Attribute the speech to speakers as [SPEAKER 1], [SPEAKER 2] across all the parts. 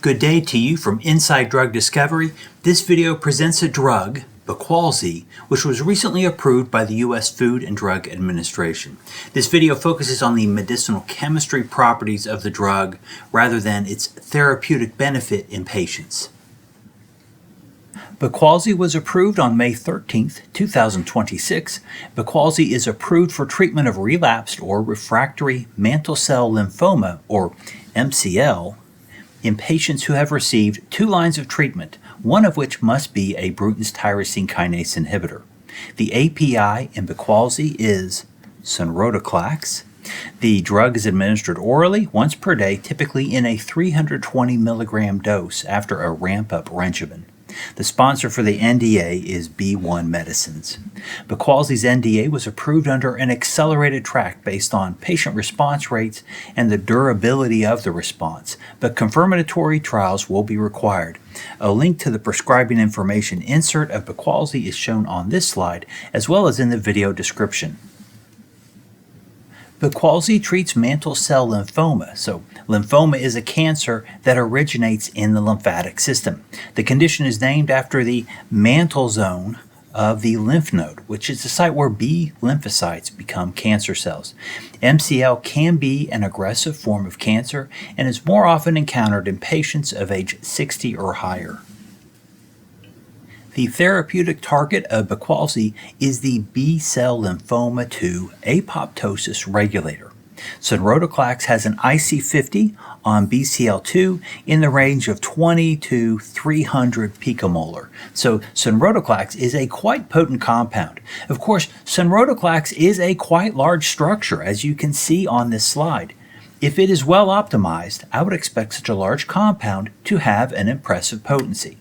[SPEAKER 1] Good day to you from Inside Drug Discovery. This video presents a drug, Beqalzi, which was recently approved by the U.S. Food and Drug Administration. This video focuses on the medicinal chemistry properties of the drug rather than its therapeutic benefit in patients. Beqalzi was approved on May 13, 2026. Beqalzi is approved for treatment of relapsed or refractory mantle cell lymphoma, or MCL, in patients who have received 2 lines of treatment, one of which must be a Bruton's tyrosine kinase inhibitor. The API in Beqalzi is sonrotoclax. The drug is administered orally once per day, typically in a 320 milligram dose after a ramp-up regimen. The sponsor for the NDA is B1 Medicines. Beqalzi's NDA was approved under an accelerated track based on patient response rates and the durability of the response, but confirmatory trials will be required. A link to the prescribing information insert of Beqalzi is shown on this slide, as well as in the video description. Beqalzi treats mantle cell lymphoma. So lymphoma is a cancer that originates in the lymphatic system. The condition is named after the mantle zone of the lymph node, which is the site where B lymphocytes become cancer cells. MCL can be an aggressive form of cancer and is more often encountered in patients of age 60 or higher. The therapeutic target of Beqalzi is the B-cell lymphoma 2 apoptosis regulator. Sonrotoclax has an IC50 on BCL2 in the range of 20 to 300 picomolar. So sonrotoclax is a quite potent compound. Of course, sonrotoclax is a quite large structure, as you can see on this slide. If it is well optimized, I would expect such a large compound to have an impressive potency.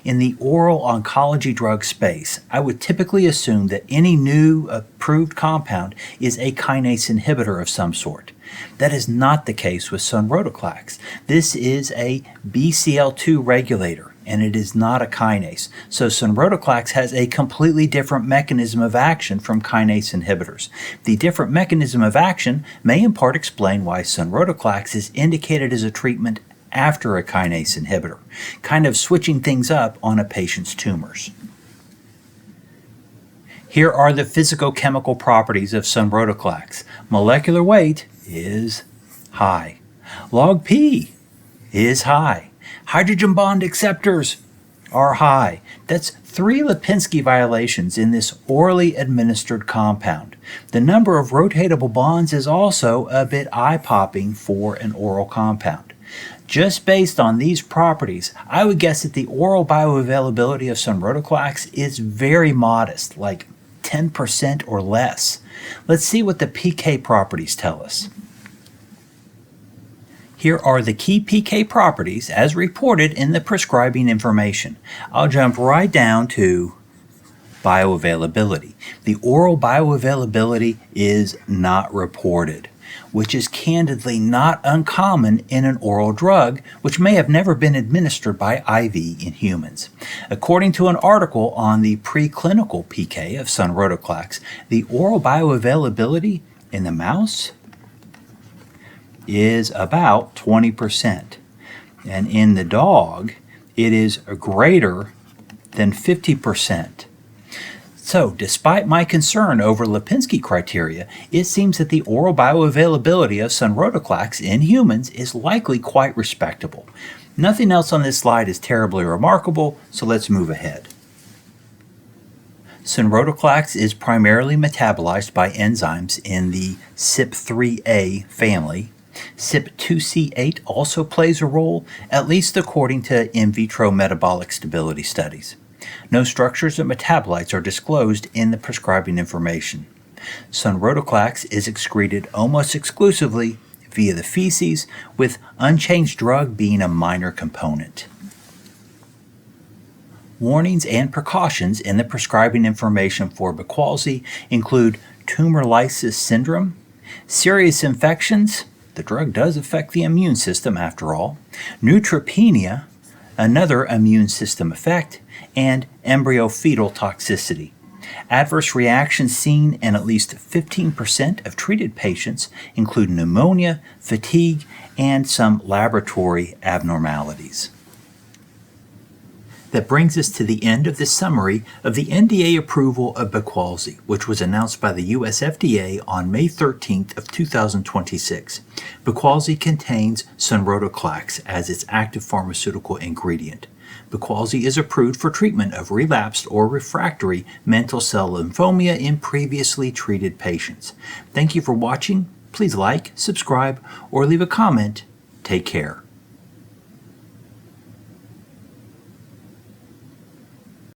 [SPEAKER 1] In the oral oncology drug space, I would typically assume that any new approved compound is a kinase inhibitor of some sort. That is not the case with sonrotoclax. This is a BCL2 regulator, and it is not a kinase. So sonrotoclax has a completely different mechanism of action from kinase inhibitors. The different mechanism of action may in part explain why sonrotoclax is indicated as a treatment after a kinase inhibitor, kind of switching things up on a patient's tumors. Here are the physicochemical properties of sonrotoclax. Molecular weight is high. Log P is high. Hydrogen bond acceptors are high. That's 3 Lipinski violations in this orally administered compound. The number of rotatable bonds is also a bit eye-popping for an oral compound. Just based on these properties, I would guess that the oral bioavailability of sonrotoclax is very modest, like 10% or less. Let's see what the PK properties tell us. Here are the key PK properties as reported in the prescribing information. I'll jump right down to bioavailability. The oral bioavailability is not reported, which is candidly not uncommon in an oral drug, which may have never been administered by IV in humans. According to an article on the preclinical PK of sonrotoclax, the oral bioavailability in the mouse is about 20%, and in the dog it is greater than 50%. So, despite my concern over Lipinski criteria, it seems that the oral bioavailability of sonrotoclax in humans is likely quite respectable. Nothing else on this slide is terribly remarkable, so let's move ahead. Sonrotoclax is primarily metabolized by enzymes in the CYP3A family. CYP2C8 also plays a role, at least according to in vitro metabolic stability studies. No structures or metabolites are disclosed in the prescribing information. Sonrotoclax is excreted almost exclusively via the feces, with unchanged drug being a minor component. Warnings and precautions in the prescribing information for Beqalzi include tumor lysis syndrome, serious infections, the drug does affect the immune system after all, neutropenia, another immune system effect, and embryo-fetal toxicity. Adverse reactions seen in at least 15% of treated patients include pneumonia, fatigue, and some laboratory abnormalities. That brings us to the end of this summary of the NDA approval of Beqalzi, which was announced by the US FDA on May 13th of 2026. Beqalzi contains sonrotoclax as its active pharmaceutical ingredient. Beqalzi is approved for treatment of relapsed or refractory mantle cell lymphoma in previously treated patients. Thank you for watching. Please like, subscribe, or leave a comment. Take care.